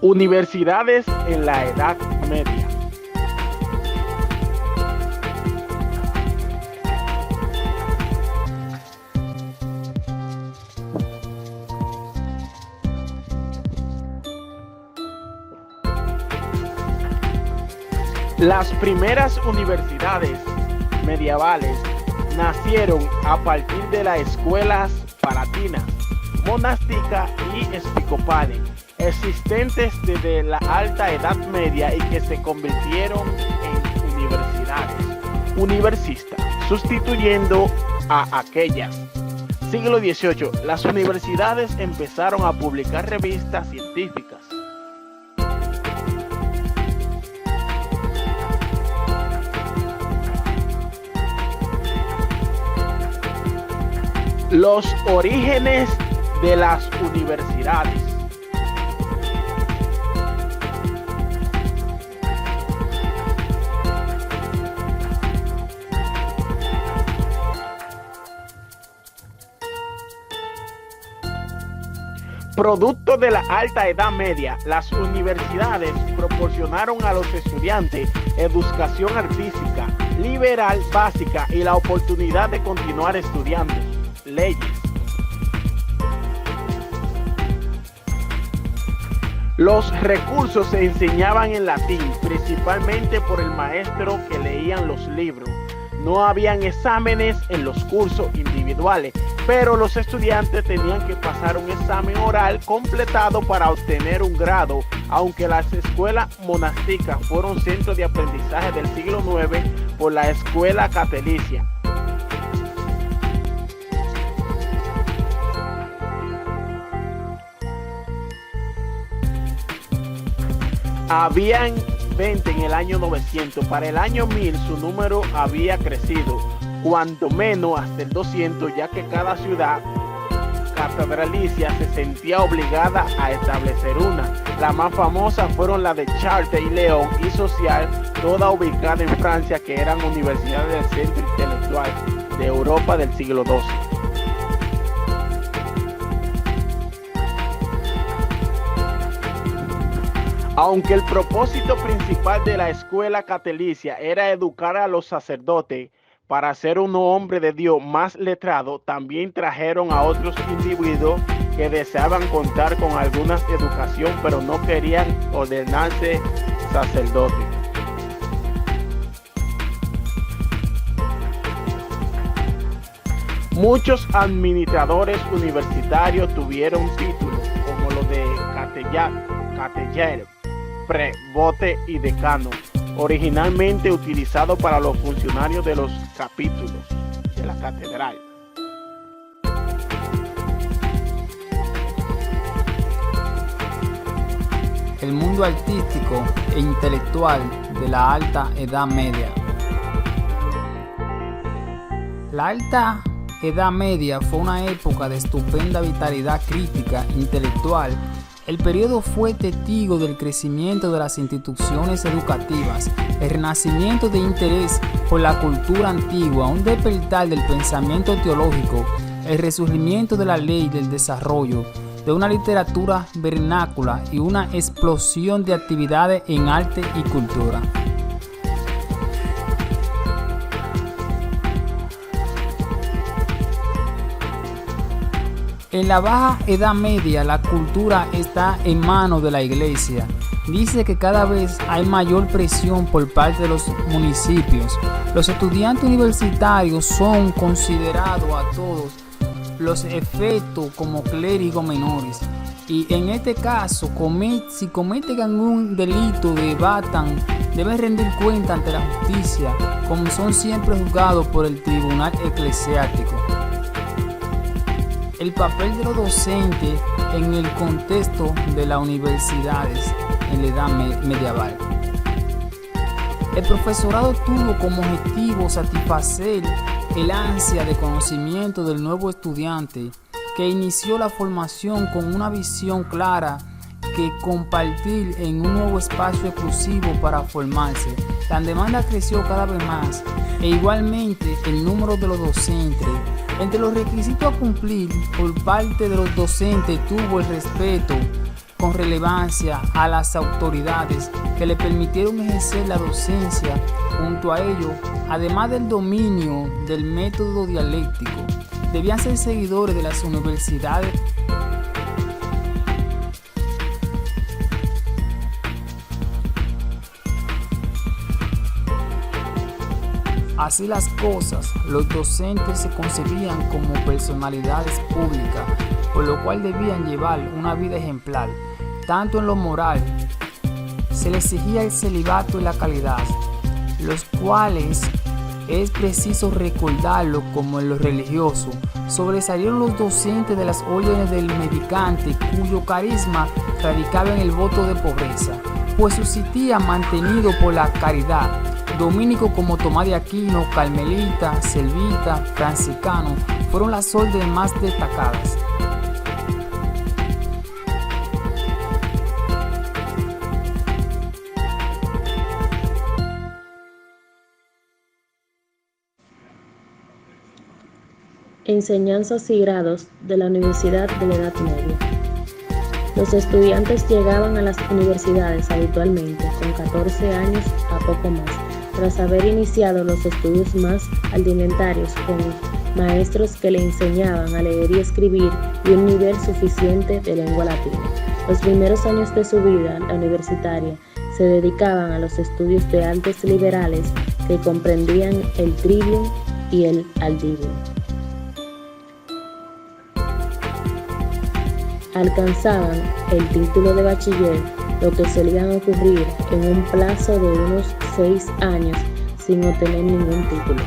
Universidades en la Edad Media. Las primeras universidades medievales nacieron a partir de las escuelas palatinas, monásticas y episcopales, existentes desde la Alta Edad Media y que se convirtieron en universidades universistas, sustituyendo a aquellas. Siglo XVIII, las universidades empezaron a publicar revistas científicas. Los orígenes de las universidades. Producto de la Alta Edad Media, las universidades proporcionaron a los estudiantes educación artística, liberal básica y la oportunidad de continuar estudiando leyes. Los recursos se enseñaban en latín, principalmente por el maestro que leían los libros. No habían exámenes en los cursos individuales, pero los estudiantes tenían que pasar un examen oral completado para obtener un grado, aunque las escuelas monásticas fueron centros de aprendizaje del siglo IX por la escuela catolicia. Habían 20 en el año 900, para el año 1000 su número había crecido, cuando menos hasta el 200, ya que cada ciudad catedralicia se sentía obligada a establecer una. Las más famosas fueron las de Chartres y León y Social, todas ubicadas en Francia, que eran universidades del centro intelectual de Europa del siglo XII. Aunque el propósito principal de la escuela catolicia era educar a los sacerdotes para ser un hombre de Dios más letrado, también trajeron a otros individuos que deseaban contar con alguna educación, pero no querían ordenarse sacerdotes. Muchos administradores universitarios tuvieron títulos, como los de cateller, prebote y decano, originalmente utilizado para los funcionarios de los capítulos de la catedral. El mundo artístico e intelectual de la Alta Edad Media. La Alta Edad Media fue una época de estupenda vitalidad crítica e intelectual. El periodo fue testigo del crecimiento de las instituciones educativas, el renacimiento de interés por la cultura antigua, un despertar del pensamiento teológico, el resurgimiento de la ley del desarrollo, de una literatura vernácula y una explosión de actividades en arte y cultura. En la Baja Edad Media, la cultura está en manos de la Iglesia. Dice que cada vez hay mayor presión por parte de los municipios. Los estudiantes universitarios son considerados a todos los efectos como clérigos menores. Y en este caso, si cometen algún delito, deben rendir cuenta ante la justicia, como son siempre juzgados por el tribunal eclesiástico. El papel de los docentes en el contexto de las universidades en la edad medieval. El profesorado tuvo como objetivo satisfacer el ansia de conocimiento del nuevo estudiante, que inició la formación con una visión clara que compartir en un nuevo espacio exclusivo para formarse. La demanda creció cada vez más e igualmente el número de los docentes. Entre los requisitos a cumplir por parte de los docentes tuvo el respeto con relevancia a las autoridades que le permitieron ejercer la docencia. Junto a ello, además del dominio del método dialéctico, debían ser seguidores de las universidades. Así las cosas, los docentes se concebían como personalidades públicas, por lo cual debían llevar una vida ejemplar, tanto en lo moral. Se les exigía el celibato y la calidad, los cuales es preciso recordarlo como en lo religioso. Sobresalieron los docentes de las órdenes del mendicante, cuyo carisma radicaba en el voto de pobreza, pues subsistía mantenido por la caridad. Dominicos como Tomás de Aquino, Carmelita, Selvita, Franciscano fueron las órdenes más destacadas. Enseñanzas y grados de la Universidad de la Edad Media. Los estudiantes llegaban a las universidades habitualmente con 14 años a poco más, tras haber iniciado los estudios más rudimentarios con maestros que le enseñaban a leer y escribir y un nivel suficiente de lengua latina. Los primeros años de su vida universitaria se dedicaban a los estudios de artes liberales que comprendían el trivium y el aldivium. Alcanzaban el título de bachiller, lo que solían ocurrir en un plazo de unos 6 años sin obtener ningún título.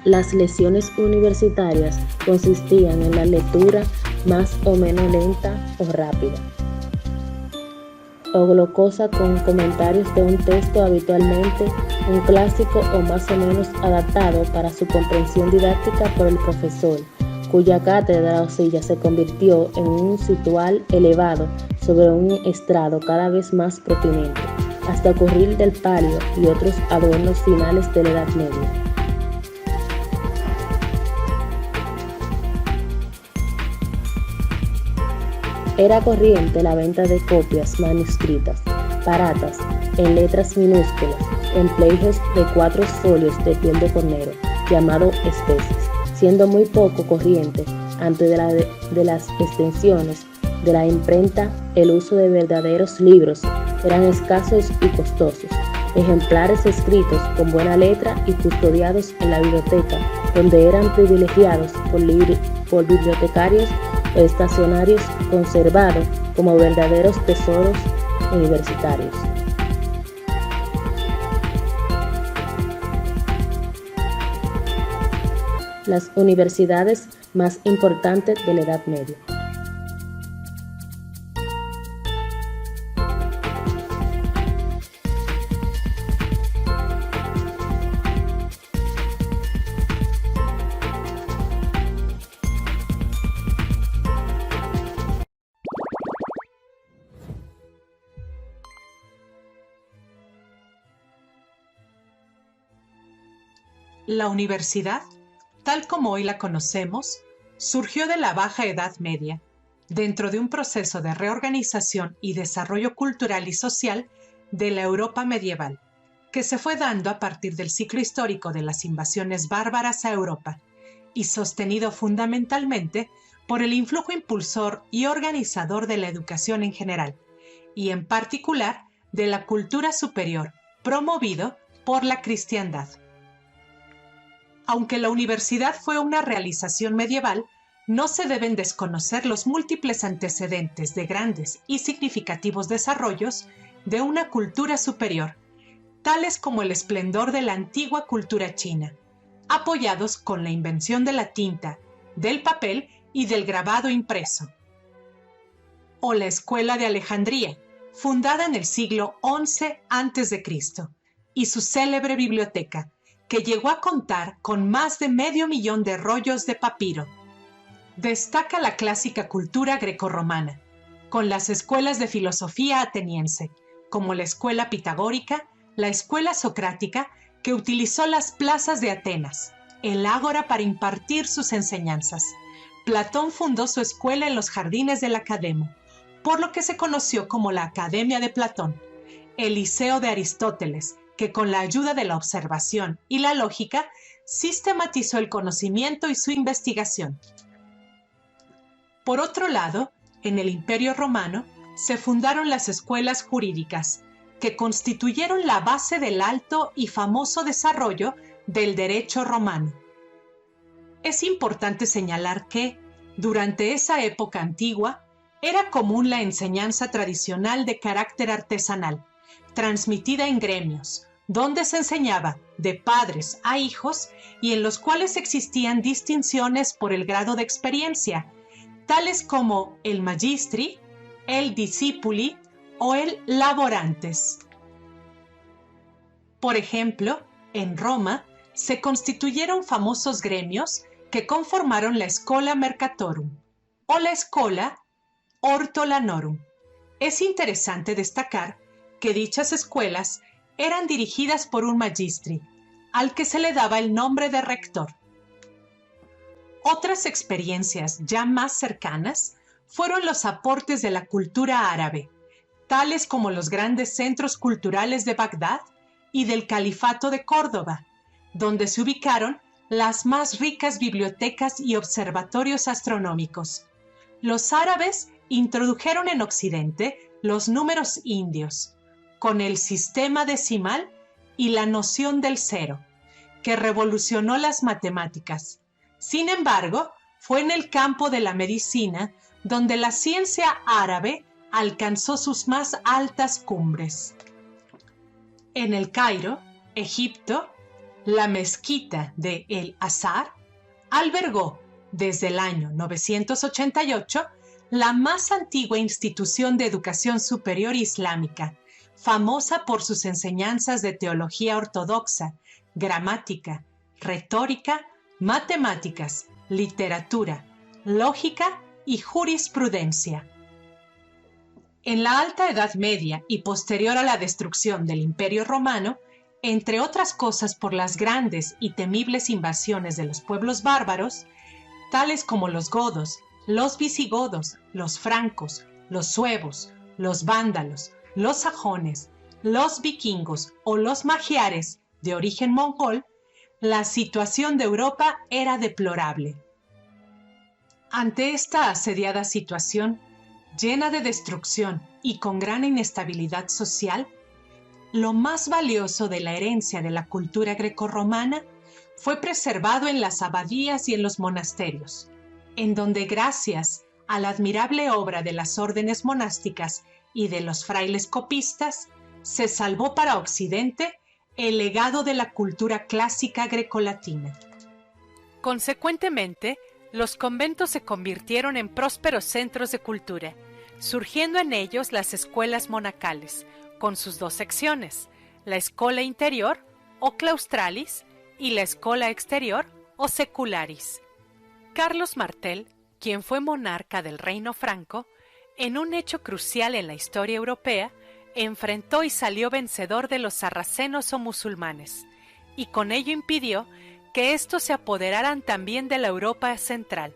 Las lecciones universitarias consistían en la lectura más o menos lenta o rápida, o glocosa con comentarios de un texto, habitualmente un clásico o más o menos adaptado para su comprensión didáctica por el profesor, cuya cátedra o silla se convirtió en un situal elevado sobre un estrado cada vez más prominente, hasta ocurrir del palio y otros adornos finales de la Edad Media. Era corriente la venta de copias manuscritas, baratas, en letras minúsculas, en pliegos de 4 folios de piel de cornero, llamado especies, siendo muy poco corriente antes de las extensiones de la imprenta. El uso de verdaderos libros eran escasos y costosos, ejemplares escritos con buena letra y custodiados en la biblioteca, donde eran privilegiados por bibliotecarios o estacionarios, conservados como verdaderos tesoros universitarios. Las universidades más importantes de la Edad Media. La universidad, tal como hoy la conocemos, surgió de la Baja Edad Media, dentro de un proceso de reorganización y desarrollo cultural y social de la Europa medieval, que se fue dando a partir del ciclo histórico de las invasiones bárbaras a Europa, y sostenido fundamentalmente por el influjo impulsor y organizador de la educación en general, y en particular de la cultura superior, promovido por la cristiandad. Aunque la universidad fue una realización medieval, no se deben desconocer los múltiples antecedentes de grandes y significativos desarrollos de una cultura superior, tales como el esplendor de la antigua cultura china, apoyados con la invención de la tinta, del papel y del grabado impreso. O la Escuela de Alejandría, fundada en el siglo XI a.C., y su célebre biblioteca, que llegó a contar con más de 500,000 de rollos de papiro. Destaca la clásica cultura grecorromana, con las escuelas de filosofía ateniense, como la escuela pitagórica, la escuela socrática, que utilizó las plazas de Atenas, el ágora para impartir sus enseñanzas, Platón fundó su escuela en los jardines del Academo, por lo que se conoció como la Academia de Platón, el Liceo de Aristóteles, que con la ayuda de la observación y la lógica sistematizó el conocimiento y su investigación. Por otro lado, en el Imperio Romano se fundaron las escuelas jurídicas, que constituyeron la base del alto y famoso desarrollo del derecho romano. Es importante señalar que, durante esa época antigua, era común la enseñanza tradicional de carácter artesanal, transmitida en gremios, donde se enseñaba de padres a hijos y en los cuales existían distinciones por el grado de experiencia, tales como el magistri, el discipuli o el laborantes. Por ejemplo, en Roma se constituyeron famosos gremios que conformaron la Schola Mercatorum o la Schola Hortolanorum. Es interesante destacar que dichas escuelas eran dirigidas por un magistri, al que se le daba el nombre de rector. Otras experiencias ya más cercanas fueron los aportes de la cultura árabe, tales como los grandes centros culturales de Bagdad y del Califato de Córdoba, donde se ubicaron las más ricas bibliotecas y observatorios astronómicos. Los árabes introdujeron en Occidente los números indios, con el sistema decimal y la noción del cero, que revolucionó las matemáticas. Sin embargo, fue en el campo de la medicina donde la ciencia árabe alcanzó sus más altas cumbres. En el Cairo, Egipto, la mezquita de El Azhar albergó desde el año 988 la más antigua institución de educación superior islámica, famosa por sus enseñanzas de teología ortodoxa, gramática, retórica, matemáticas, literatura, lógica y jurisprudencia. En la Alta Edad Media y posterior a la destrucción del Imperio Romano, entre otras cosas por las grandes y temibles invasiones de los pueblos bárbaros, tales como los godos, los visigodos, los francos, los suevos, los vándalos, los sajones, los vikingos o los magiares de origen mongol, la situación de Europa era deplorable. Ante esta asediada situación, llena de destrucción y con gran inestabilidad social, lo más valioso de la herencia de la cultura grecorromana fue preservado en las abadías y en los monasterios, en donde gracias a la admirable obra de las órdenes monásticas y de los frailes copistas, se salvó para Occidente el legado de la cultura clásica grecolatina. Consecuentemente, los conventos se convirtieron en prósperos centros de cultura, surgiendo en ellos las escuelas monacales, con sus dos secciones, la escola interior o claustralis y la escola exterior o secularis. Carlos Martel, quien fue monarca del Reino Franco, en un hecho crucial en la historia europea, enfrentó y salió vencedor de los sarracenos o musulmanes, y con ello impidió que éstos se apoderaran también de la Europa central.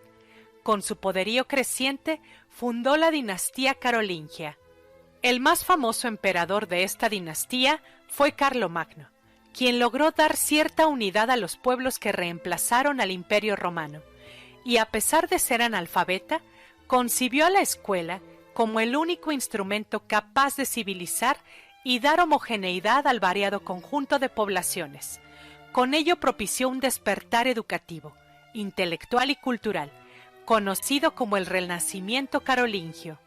Con su poderío creciente, fundó la dinastía carolingia. El más famoso emperador de esta dinastía fue Carlomagno, quien logró dar cierta unidad a los pueblos que reemplazaron al Imperio Romano, y a pesar de ser analfabeta, concibió a la escuela como el único instrumento capaz de civilizar y dar homogeneidad al variado conjunto de poblaciones. Con ello propició un despertar educativo, intelectual y cultural, conocido como el Renacimiento carolingio.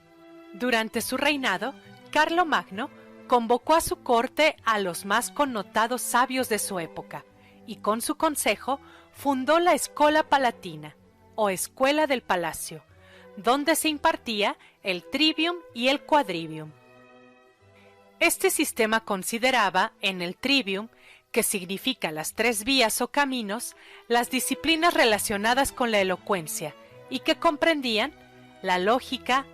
Durante su reinado, Carlomagno convocó a su corte a los más connotados sabios de su época y con su consejo fundó la Escola Palatina o Escuela del Palacio, donde se impartía el trivium y el quadrivium. Este sistema consideraba en el trivium, que significa las tres vías o caminos, las disciplinas relacionadas con la elocuencia y que comprendían la lógica,